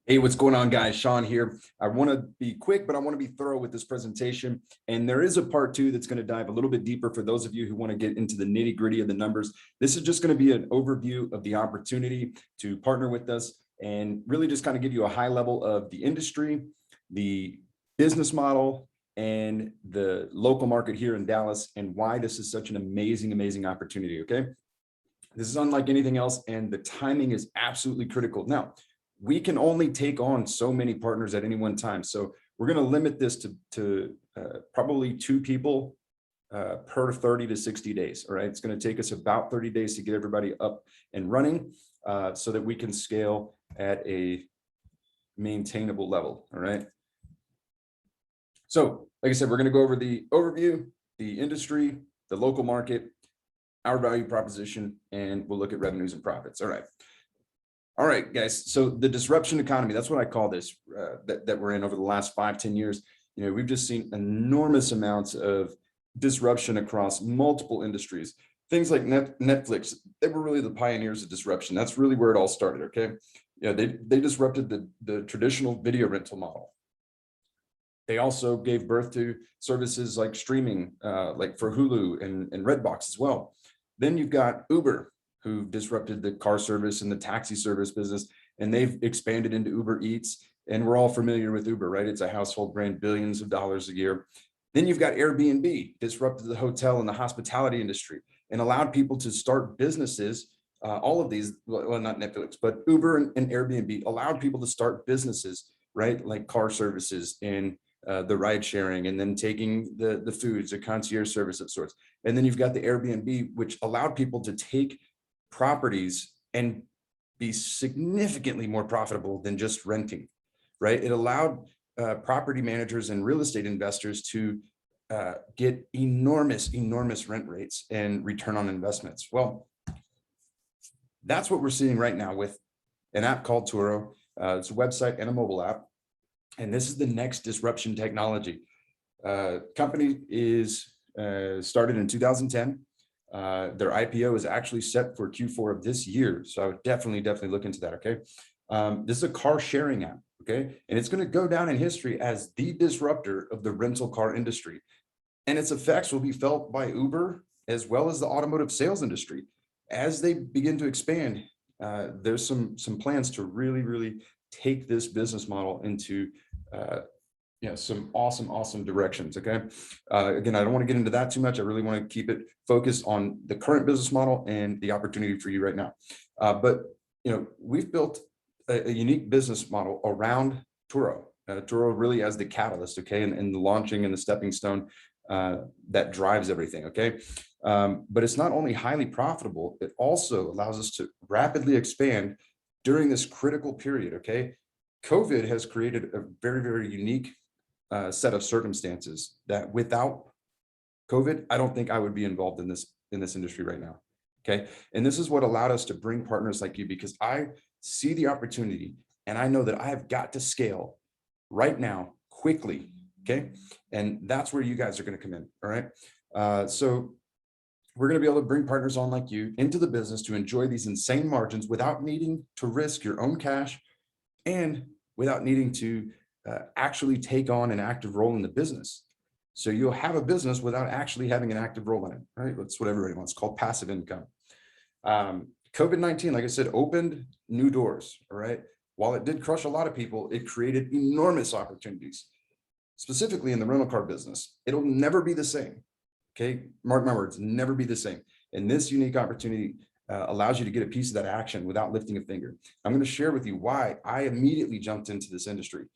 Hey, what's going on, guys? Sean here. I want to be quick, but I want to be thorough with this presentation. And there is a part two that's going to dive a little bit deeper for those of you who want to get into the nitty gritty of the numbers. This is just going to be an overview of the opportunity to partner with us and really just kind of give you a high level of the industry, the business model, and the local market here in Dallas, and why this is such an amazing, amazing opportunity. Okay. This is unlike anything else, and the timing is absolutely critical. Now, we can only take on so many partners at any one time. So we're going to limit this to probably 2 people per 30 to 60 days. All right. It's going to take us about 30 days to get everybody up and running so that we can scale at a maintainable level. All right. So like I said, we're going to go over the overview, the industry, the local market, our value proposition, and we'll look at revenues and profits. All right, guys. So the disruption economy, that's what I call this, that we're in over the last 5-10 years. You know, we've just seen enormous amounts of disruption across multiple industries. Things like Netflix, they were really the pioneers of disruption. That's really where it all started, okay? Yeah, they disrupted the traditional video rental model. They also gave birth to services like streaming, like for Hulu and Redbox as well. Then you've got Uber, who disrupted the car service and the taxi service business, and they've expanded into Uber Eats. And we're all familiar with Uber, right? It's a household brand, billions of dollars a year. Then you've got Airbnb, disrupted the hotel and the hospitality industry and allowed people to start businesses. All of these, well, not Netflix, but Uber and Airbnb allowed people to start businesses, right? Like car services and the ride sharing, and then taking the foods, a concierge service of sorts. And then you've got the Airbnb, which allowed people to take properties and be significantly more profitable than just renting, right? It allowed property managers and real estate investors to get enormous rent rates and return on investments. Well, that's what we're seeing right now with an app called Touro. It's a website and a mobile app. And this is the next disruption technology. Company is started in 2010. Their IPO is actually set for Q4 of this year. So I would definitely look into that, okay? This is a car sharing app, okay? And it's gonna go down in history as the disruptor of the rental car industry. And its effects will be felt by Uber as well as the automotive sales industry. As they begin to expand, there's some plans to really take this business model into some awesome directions. Okay. Again, I don't want to get into that too much. I really want to keep it focused on the current business model and the opportunity for you right now. But we've built a unique business model around Touro. Touro really as the catalyst, okay, and the launching and the stepping stone that drives everything. Okay. But it's not only highly profitable, it also allows us to rapidly expand during this critical period. Okay. COVID has created a very unique set of circumstances that without COVID, I don't think I would be involved in this industry right now. Okay. And this is what allowed us to bring partners like you, because I see the opportunity and I know that I have got to scale right now quickly. Okay. And that's where you guys are going to come in. All right. So we're going to be able to bring partners on like you into the business to enjoy these insane margins without needing to risk your own cash and without needing to actually take on an active role in the business. So you'll have a business without actually having an active role in it, right? That's what everybody wants, called passive income. COVID-19, like I said, opened new doors, all right? While it did crush a lot of people, it created enormous opportunities, specifically in the rental car business. It'll never be the same, okay? Mark my words, never be the same. And this unique opportunity allows you to get a piece of that action without lifting a finger. I'm going to share with you why I immediately jumped into this industry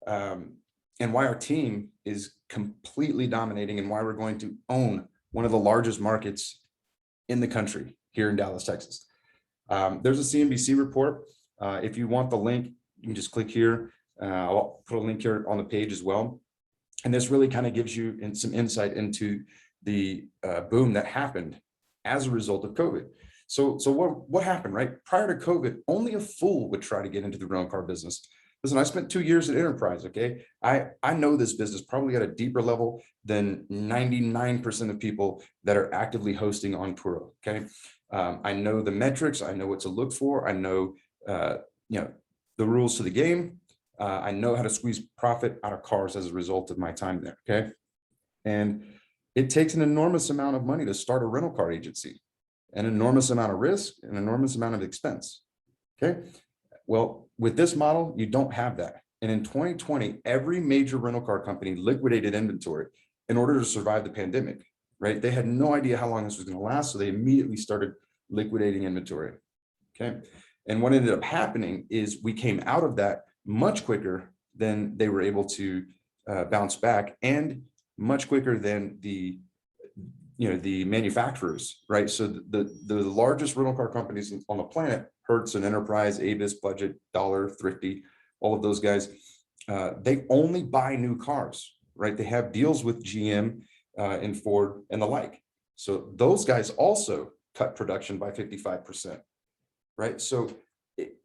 and why our team is completely dominating and why we're going to own one of the largest markets in the country here in Dallas, Texas. There's a CNBC report. If you want the link, you can just click here. I'll put a link here on the page as well. And this really kind of gives you some insight into the boom that happened as a result of COVID. So what happened, right? Prior to COVID, only a fool would try to get into the rental car business. Listen, I spent 2 years at Enterprise, okay? I know this business probably at a deeper level than 99% of people that are actively hosting on Touro, okay? I know the metrics, I know what to look for, I know the rules to the game, I know how to squeeze profit out of cars as a result of my time there. Okay. And it takes an enormous amount of money to start a rental car agency, an enormous amount of risk, an enormous amount of expense. Okay. Well, with this model, you don't have that. And in 2020, every major rental car company liquidated inventory in order to survive the pandemic, right? They had no idea how long this was going to last, so they immediately started liquidating inventory. Okay. And what ended up happening is we came out of that much quicker than they were able to bounce back, and much quicker than the manufacturers, right? So the largest rental car companies on the planet, Hertz and Enterprise, Avis, Budget, Dollar, Thrifty, all of those guys, they only buy new cars, right? They have deals with GM and Ford and the like. So those guys also cut production by 55%, right? So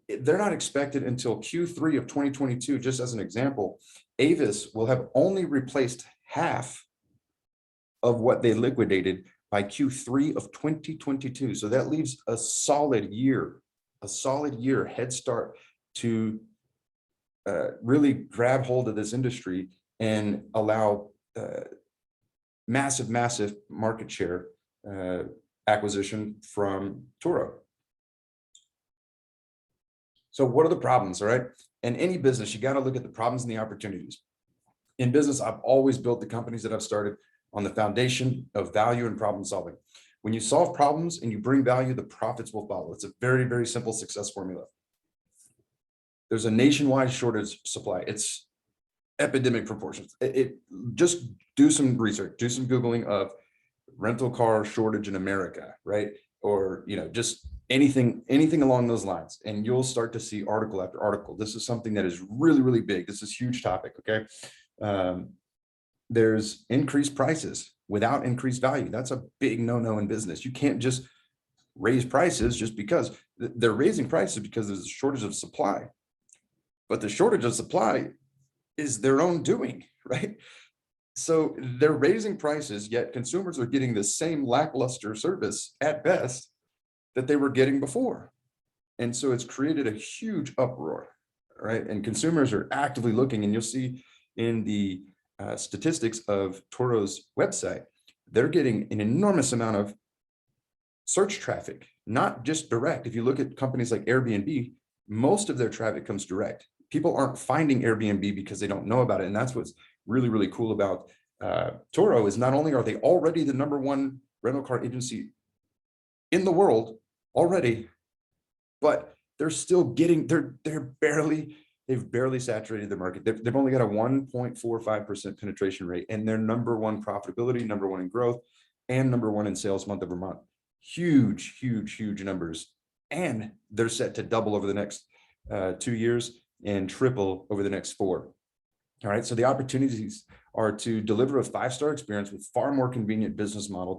they're not expected until Q3 of 2022. Just as an example, Avis will have only replaced half of what they liquidated by Q3 of 2022. So that leaves a solid year head start to really grab hold of this industry and allow massive market share acquisition from Touro. So what are the problems? All right. In any business, you got to look at the problems and the opportunities. In business, I've always built the companies that I've started on the foundation of value and problem solving. When you solve problems and you bring value, the profits will follow. It's a very, very simple success formula. There's a nationwide shortage supply. It's epidemic proportions. Just do some research, do some Googling of rental car shortage in America, right? Or, just anything along those lines. And you'll start to see article after article. This is something that is really, really big. This is a huge topic. Okay. There's increased prices without increased value. That's a big no-no in business. You can't just raise prices just because. They're raising prices because there's a shortage of supply. But the shortage of supply is their own doing, right? So they're raising prices, yet consumers are getting the same lackluster service at best that they were getting before. And so it's created a huge uproar, right? And consumers are actively looking, and you'll see in the statistics of Touro's website, they're getting an enormous amount of search traffic, not just direct. If you look at companies like Airbnb, most of their traffic comes direct. People aren't finding Airbnb because they don't know about it. And that's what's really, really cool about Touro, is not only are they already the #1 rental car agency in the world already, but they're still getting, they've barely saturated the market. They've only got a 1.45% penetration rate, and they're #1 profitability, #1 in growth, and #1 in sales month over month. Huge numbers. And they're set to double over the next 2 years and triple over the next 4. All right. So the opportunities are to deliver a 5-star experience with far more convenient business model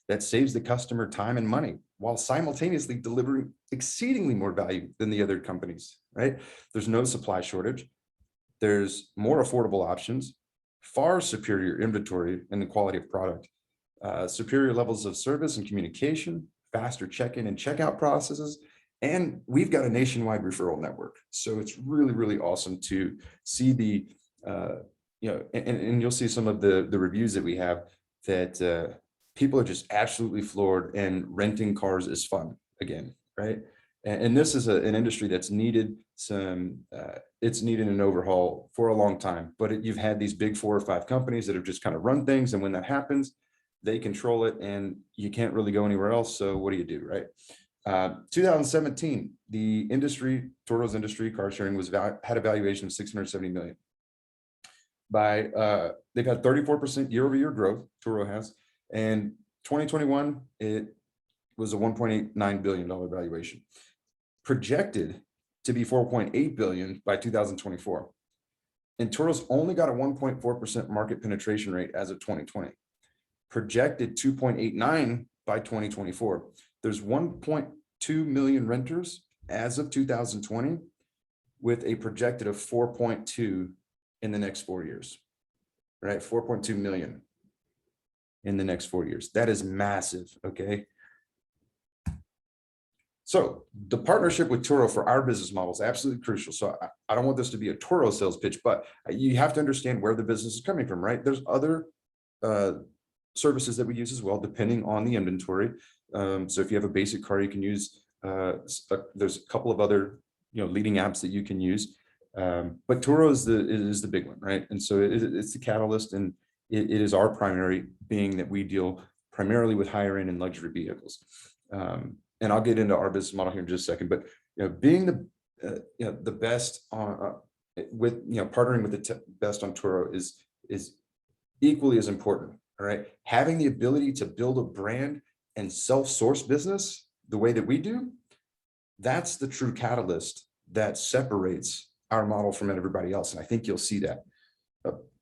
that saves the customer time and money, while simultaneously delivering exceedingly more value than the other companies, right? There's no supply shortage. There's more affordable options, far superior inventory and the quality of product, superior levels of service and communication, faster check-in and checkout processes, and we've got a nationwide referral network. So it's really, really awesome to see the, and you'll see some of the reviews that we have that people are just absolutely floored, and renting cars is fun again, right? And this is an industry that's needed it's needed an overhaul for a long time, but you've had these big 4 or 5 companies that have just kind of run things. And when that happens, they control it and you can't really go anywhere else. So what do you do, right? 2017, the industry, Touro's industry, car sharing had a valuation of $670 million. They've had 34% year-over-year growth, Touro has, and 2021, it was a $1.89 billion valuation, projected to be $4.8 billion by 2024. And Touro's only got a 1.4% market penetration rate as of 2020, projected 2.89 by 2024. There's 1.2 million renters as of 2020, with a projected of 4.2 in the next 4 years, right? 4.2 million in the next 4 years. That is massive, okay? So the partnership with Touro for our business model is absolutely crucial. So I don't want this to be a Touro sales pitch, but you have to understand where the business is coming from, right? There's other services that we use as well, depending on the inventory. So if you have a basic car, you can use, there's a couple of other, leading apps that you can use. But Touro is the big one, right? And so it's the catalyst, and it is our primary, being that we deal primarily with higher end and luxury vehicles. And I'll get into our business model here in just a second, but being the best on with partnering with the best on Touro is equally as important. All right, having the ability to build a brand and self-source business the way that we do, that's the true catalyst that separates our model from everybody else. And I think you'll see that.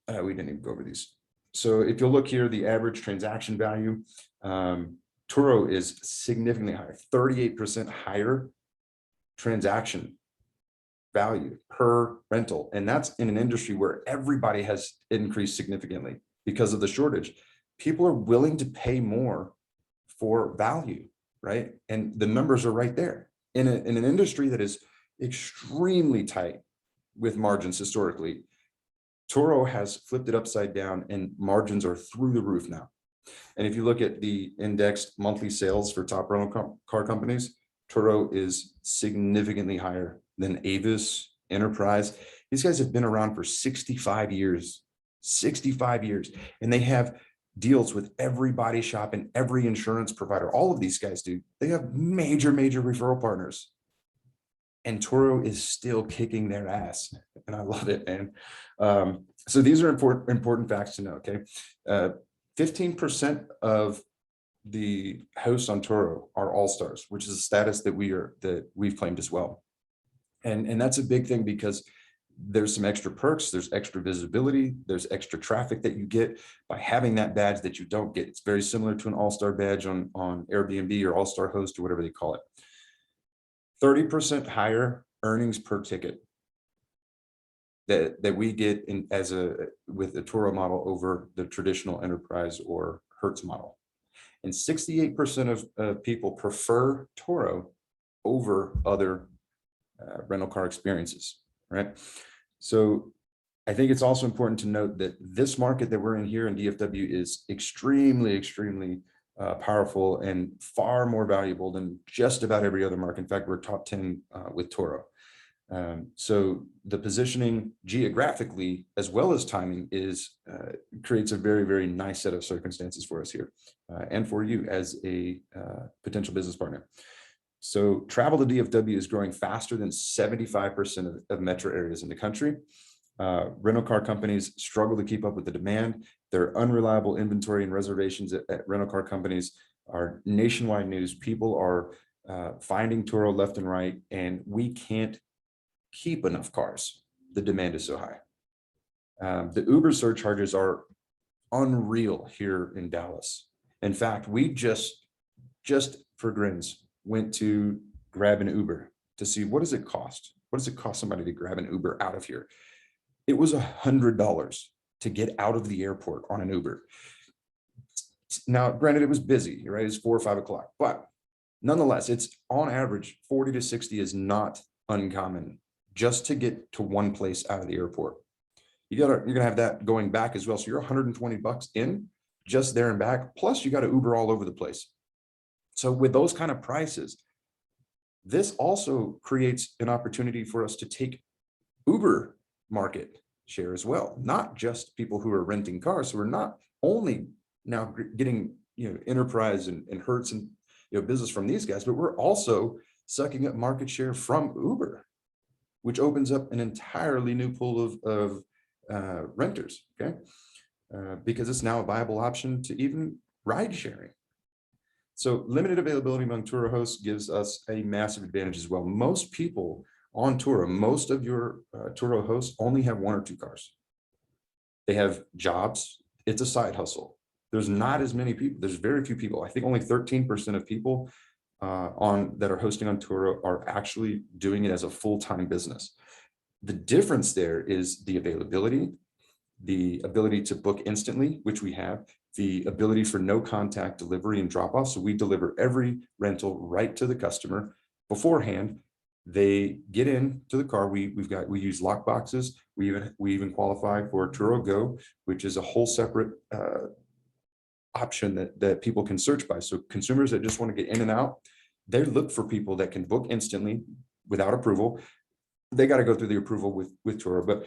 We didn't even go over these. So if you'll look here, the average transaction value, Touro is significantly higher, 38% higher transaction value per rental. And that's in an industry where everybody has increased significantly because of the shortage. People are willing to pay more for value, right? And the numbers are right there. In an industry that is extremely tight with margins historically, Touro has flipped it upside down and margins are through the roof now. And if you look at the indexed monthly sales for top rental car companies, Touro is significantly higher than Avis, Enterprise. These guys have been around for 65 years, and they have deals with every body shop and every insurance provider. All of these guys do. They have major referral partners. And Touro is still kicking their ass. And I love it, man. So these are important facts to know, okay? 15% of the hosts on Touro are all-stars, which is a status that we've claimed as well. And that's a big thing because there's some extra perks, there's extra visibility, there's extra traffic that you get by having that badge that you don't get. It's very similar to an all-star badge on Airbnb or all-star host or whatever they call it. 30% higher earnings per ticket that we get with the Touro model over the traditional Enterprise or Hertz model. And 68% of people prefer Touro over other rental car experiences, right? So I think it's also important to note that this market that we're in here in DFW is extremely powerful and far more valuable than just about every other market. In fact, we're top 10 with Touro. So the positioning geographically as well as timing creates a very nice set of circumstances for us here and for you as a potential business partner. So travel to DFW is growing faster than 75% of metro areas in the country. Rental car companies struggle to keep up with the demand. Their unreliable inventory and reservations at rental car companies are nationwide news. People are finding Touro left and right, and we can't keep enough cars. The demand is so high. The Uber surcharges are unreal here in Dallas. In fact, we just for grins went to grab an Uber to see what does it cost? What does it cost somebody to grab an Uber out of here? It was $100 to get out of the airport on an Uber. Now, granted, it was busy, right? It's 4 or 5 o'clock, but nonetheless, it's on average 40 to 60 is not uncommon just to get to one place out of the airport. You're gonna have that going back as well. So you're $120 in just there and back. Plus you got to Uber all over the place. So with those kind of prices, this also creates an opportunity for us to take Uber market share as well, not just people who are renting cars. So we're not only now getting Enterprise and Hertz and business from these guys, but we're also sucking up market share from Uber, which opens up an entirely new pool of renters, okay? Because it's now a viable option to even ride sharing. So limited availability among Touro hosts gives us a massive advantage as well. Most people on Touro, most of your Touro hosts only have 1 or 2 cars. They have jobs. It's a side hustle. There's not as many people. There's very few people. I think only 13% of people that are hosting on Touro are actually doing it as a full-time business. The difference there is the availability, the ability to book instantly, which we have, the ability for no contact delivery and drop off. So we deliver every rental right to the customer. beforehand. They get into the car. We use lock boxes. We even qualify for Touro Go, which is a whole separate option that people can search by. So consumers that just want to get in and out, they look for people that can book instantly without approval. They got to go through the approval with Touro, but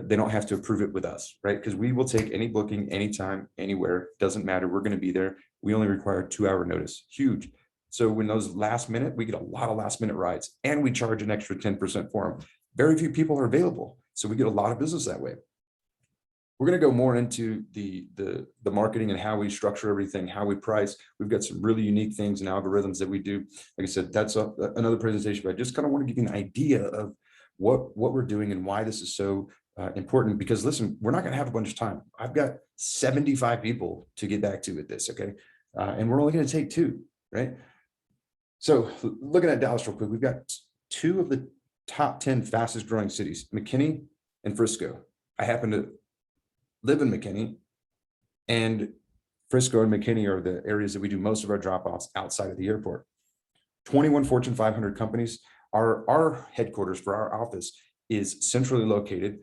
they don't have to approve it with us, right? Because we will take any booking, anytime, anywhere. Doesn't matter. We're going to be there. We only require 2-hour notice. Huge. So when those last minute, we get a lot of last minute rides, and we charge an extra 10% for them. Very few people are available, so we get a lot of business that way. We're going to go more into the marketing and how we structure everything, how we price. We've got some really unique things and algorithms that we do. Like I said, that's another presentation, but I just kind of want to give you an idea of what we're doing and why this is so important. Because listen, we're not going to have a bunch of time. I've got 75 people to get back to with this, okay? And we're only going to take 2, right? So looking at Dallas real quick, we've got 2 of the top 10 fastest growing cities, McKinney and Frisco. I happen to live in McKinney, and Frisco and McKinney are the areas that we do most of our drop-offs outside of the airport. 21 Fortune 500 companies. Our headquarters for our office is centrally located,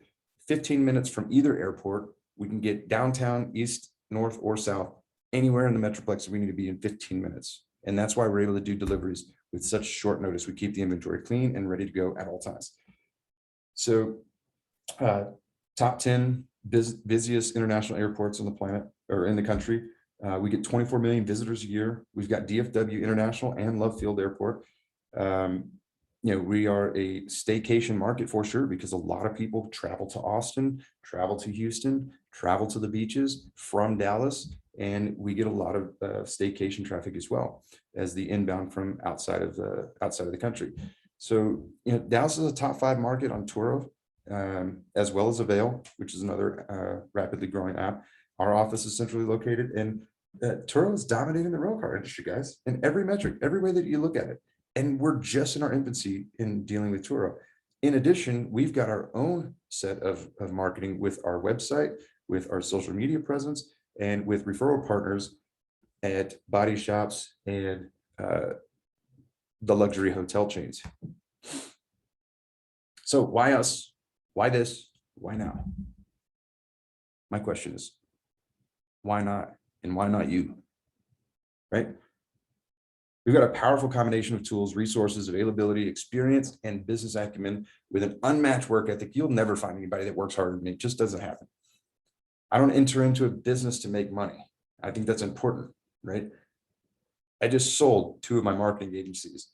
15 minutes from either airport. We can get downtown, east, north, or south, anywhere in the Metroplex we need to be in 15 minutes. And that's why we're able to do deliveries with such short notice. We keep the inventory clean and ready to go at all times. So top 10 busiest international airports on the planet or in the country. We get 24 million visitors a year. We've got DFW International and Love Field Airport. We are a staycation market for sure, because a lot of people travel to Austin, travel to Houston, travel to the beaches from Dallas, and we get a lot of staycation traffic as well as the inbound from outside of the country. So Dallas is a top 5 market on Touro, as well as Avail, which is another rapidly growing app. Our office is centrally located, and Touro is dominating the rental car industry, guys, in every metric, every way that you look at it. And we're just in our infancy in dealing with Touro. In addition, we've got our own set of marketing with our website, with our social media presence, and with referral partners at body shops and the luxury hotel chains. So why us? Why this? Why now? My question is, why not? And why not you? Right? We've got a powerful combination of tools, resources, availability, experience, and business acumen with an unmatched work ethic. You'll never find anybody that works harder than me. It just doesn't happen. I don't enter into a business to make money. I think that's important, right? I just sold 2 of my marketing agencies.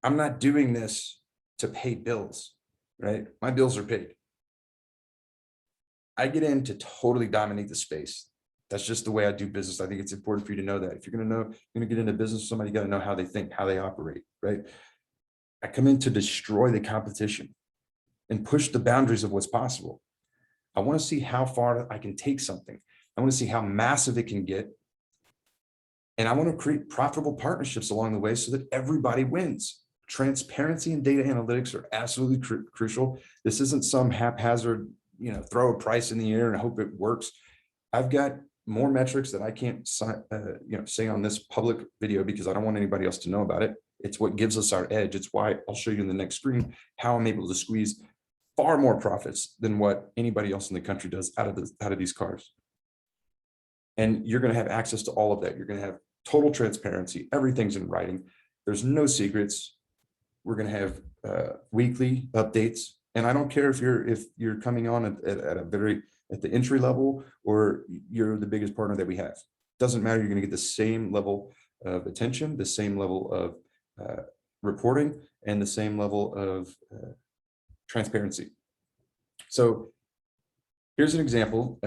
I'm not doing this to pay bills, right? My bills are paid. I get in to totally dominate the space. That's just the way I do business. I think it's important for you to know that. If you're going to get into business with somebody, you got to know how they think, how they operate, right? I come in to destroy the competition and push the boundaries of what's possible. I want to see how far I can take something. I want to see how massive it can get. And I want to create profitable partnerships along the way so that everybody wins. Transparency and data analytics are absolutely crucial. This isn't some haphazard, throw a price in the air and hope it works. I've got more metrics that I can't say on this public video because I don't want anybody else to know about it. It's what gives us our edge. It's why I'll show you in the next screen how I'm able to squeeze far more profits than what anybody else in the country does out of these cars. And you're going to have access to all of that. You're going to have total transparency. Everything's in writing. There's no secrets. We're going to have weekly updates. And I don't care if you're coming on at the entry level or you're the biggest partner that we have. Doesn't matter. You're going to get the same level of attention, the same level of reporting, and the same level of transparency. So here's an example.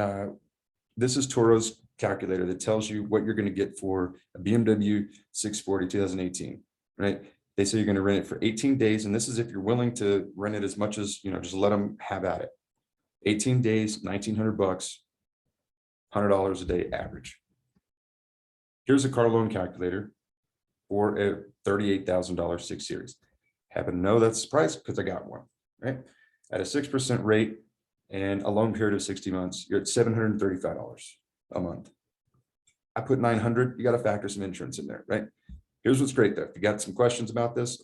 This is Touro's calculator that tells you what you're going to get for a BMW 640 2018, right? They say you're going to rent it for 18 days. And this is if you're willing to rent it as much as, just let them have at it. 18 days, $1,900, $100 a day average. Here's a car loan calculator for a $38,000 6 Series. Happen to know that's the price because I got one, right? At a 6% rate and a loan period of 60 months, you're at $735 a month. I put $900, you got to factor some insurance in there, right? Here's what's great though. If you got some questions about this,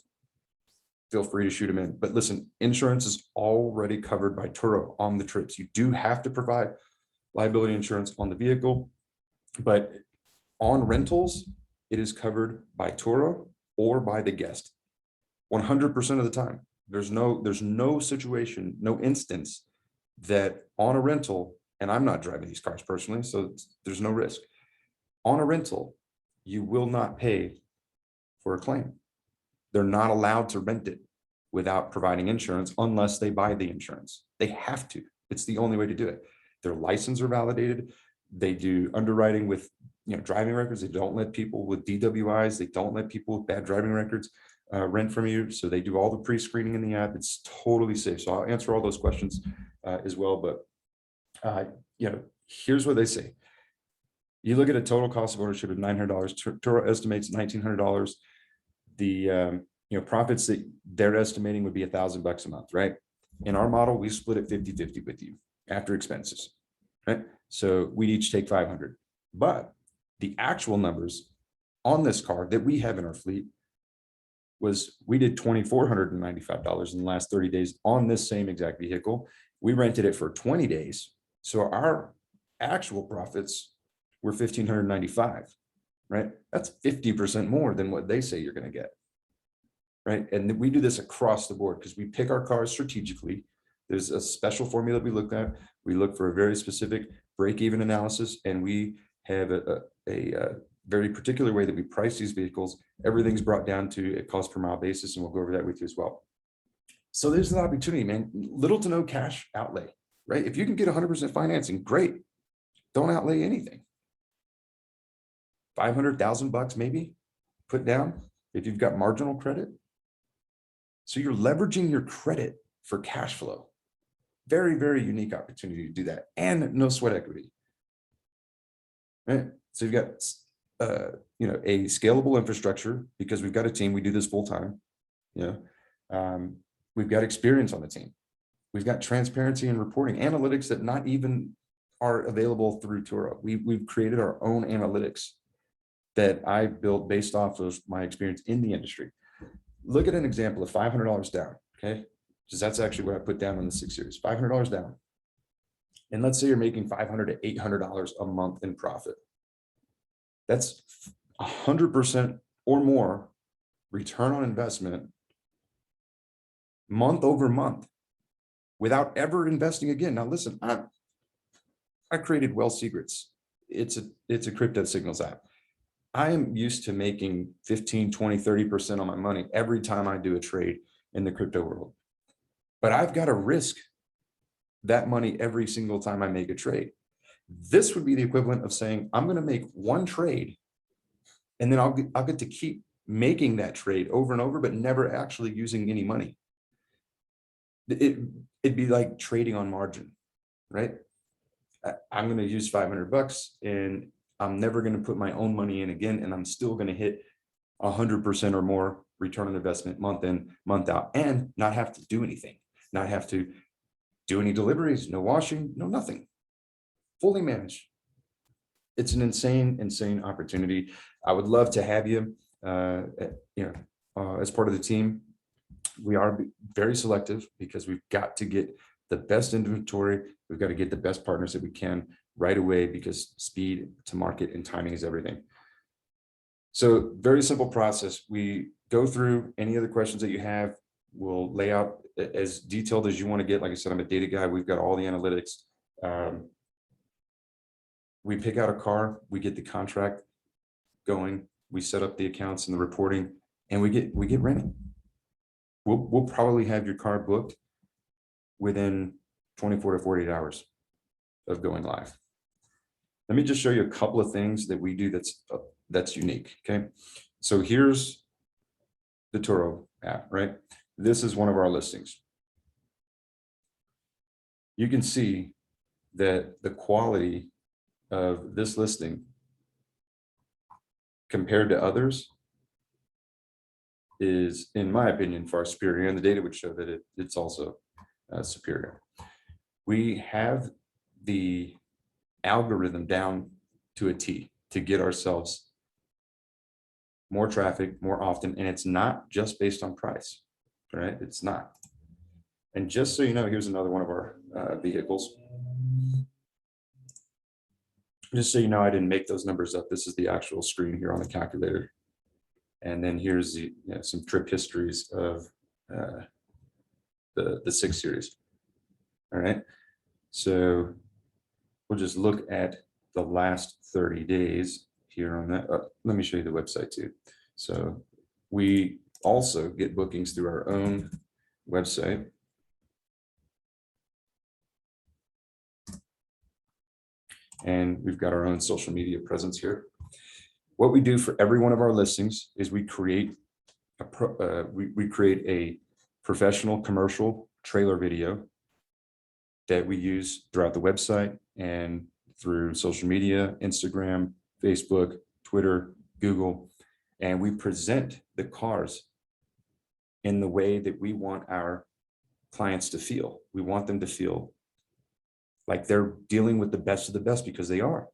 feel free to shoot them in. But listen, insurance is already covered by Touro on the trips. You do have to provide liability insurance on the vehicle, but on rentals, it is covered by Touro or by the guest 100% of the time. There's no situation, no instance that on a rental, and I'm not driving these cars personally, so there's no risk. On a rental, you will not pay for a claim. They're not allowed to rent it without providing insurance unless they buy the insurance. They have to. It's the only way to do it. Their licenses are validated. They do underwriting with driving records. They don't let people with DWIs. They don't let people with bad driving records rent from you. So they do all the pre-screening in the app. It's totally safe. So I'll answer all those questions as well. But here's what they say. You look at a total cost of ownership of $900. Touro estimates $1,900. The profits that they're estimating would be $1,000 a month, right? In our model, we split it 50-50 with you after expenses, right? So we each take 500. But the actual numbers on this car that we have in our fleet was we did $2,495 in the last 30 days on this same exact vehicle. We rented it for 20 days. So our actual profits were $1,595, right? That's 50% more than what they say you're going to get, right? And we do this across the board because we pick our cars strategically. There's a special formula we look at. We look for a very specific break-even analysis, and we have a very particular way that we price these vehicles. Everything's brought down to a cost per mile basis, and we'll go over that with you as well. So there's an opportunity, man. Little to no cash outlay, right? If you can get 100% financing, great. Don't outlay anything. $500,000 maybe put down if you've got marginal credit. So you're leveraging your credit for cash flow. Very, very unique opportunity to do that, and no sweat equity. Right? So you've got a scalable infrastructure because we've got a team. We do this full time. We've got experience on the team. We've got transparency and reporting analytics that not even are available through Touro. We've created our own analytics that I built based off of my experience in the industry. Look at an example of $500 down, okay? Because that's actually what I put down on the 6 Series, $500 down. And let's say you're making $500 to $800 a month in profit. That's 100% or more return on investment month over month without ever investing again. Now, listen, I created Well Secrets. It's a crypto signals app. I am used to making 15, 20, 30% on my money every time I do a trade in the crypto world. But I've got to risk that money every single time I make a trade. This would be the equivalent of saying, I'm going to make one trade and then I'll get to keep making that trade over and over, but never actually using any money. It'd be like trading on margin, right? I'm going to use $500 and I'm never going to put my own money in again, and I'm still going to hit 100% or more return on investment month in, month out, and not have to do anything, not have to do any deliveries, no washing, no nothing, fully managed. It's an insane opportunity. I would love to have you, as part of the team. We are very selective because we've got to get the best inventory. We've got to get the best partners that we can right away because speed to market and timing is everything. So very simple process. We go through any other questions that you have. We'll lay out as detailed as you want to get. Like I said, I'm a data guy. We've got all the analytics. We pick out a car, we get the contract going, we set up the accounts and the reporting, and we get renting. We'll probably have your car booked within 24 to 48 hours of going live. Let me just show you a couple of things that we do that's unique. Okay, so here's the Touro app, right? This is one of our listings. You can see that the quality of this listing compared to others is, in my opinion, far superior, and the data would show that it's also superior. We have the algorithm down to a T to get ourselves more traffic more often, and it's not just based on price. right? It's not. And just so you know, here's another one of our vehicles. Just so you know, I didn't make those numbers up. This is the actual screen here on the calculator. And then here's the some trip histories of the 6 Series. All right. So we'll just look at the last 30 days here on that. Let me show you the website too. So we also get bookings through our own website. And we've got our own social media presence here. What we do for every one of our listings is we create a professional commercial trailer video that we use throughout the website and through social media, Instagram, Facebook, Twitter, Google, and we present the cars in the way that we want our clients to feel. We want them to feel like they're dealing with the best of the best, because they are.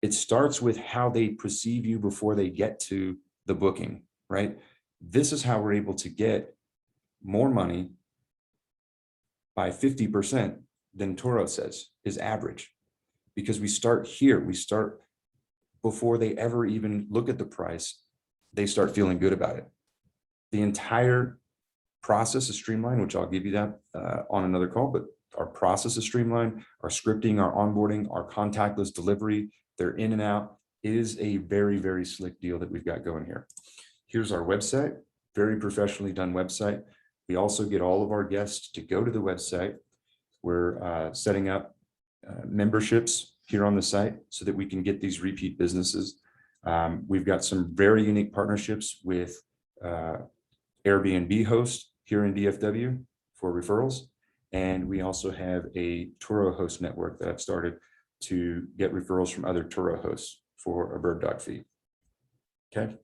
It starts with how they perceive you before they get to the booking, right? This is how we're able to get more money by 50% than Touro says is average, because we start here. We start before they ever even look at the price, they start feeling good about it. The entire process is streamlined, which I'll give you that on another call, but our process is streamlined, our scripting, our onboarding, our contactless delivery, they're in and out. It is a very, very slick deal that we've got going here. Here's our website, very professionally done website. We also get all of our guests to go to the website. We're setting up memberships here on the site so that we can get these repeat businesses. We've got some very unique partnerships with Airbnb host here in DFW for referrals. And we also have a Touro host network that I've started to get referrals from other Touro hosts for a bird dog fee. Okay,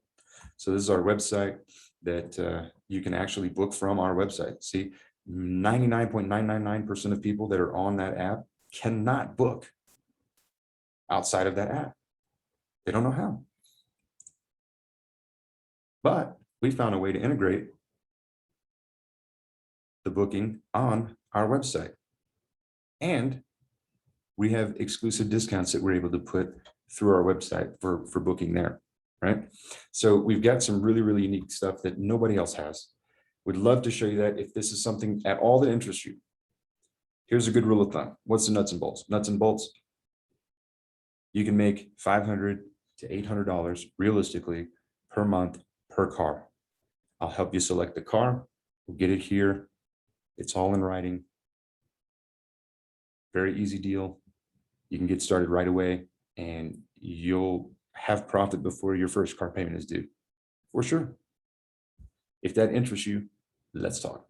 so this is our website that you can actually book from our website. See, 99.999% of people that are on that app cannot book outside of that app. They don't know how. But we found a way to integrate the booking on our website. And we have exclusive discounts that we're able to put through our website for booking there, right? So we've got some really, really unique stuff that nobody else has. We'd love to show you that if this is something at all that interests you. Here's a good rule of thumb. What's the nuts and bolts? Nuts and bolts. You can make $500 to $800 realistically per month per car. I'll help you select the car. We'll get it here. It's all in writing. Very easy deal. You can get started right away and you'll have profit before your first car payment is due. For sure. If that interests you, let's talk.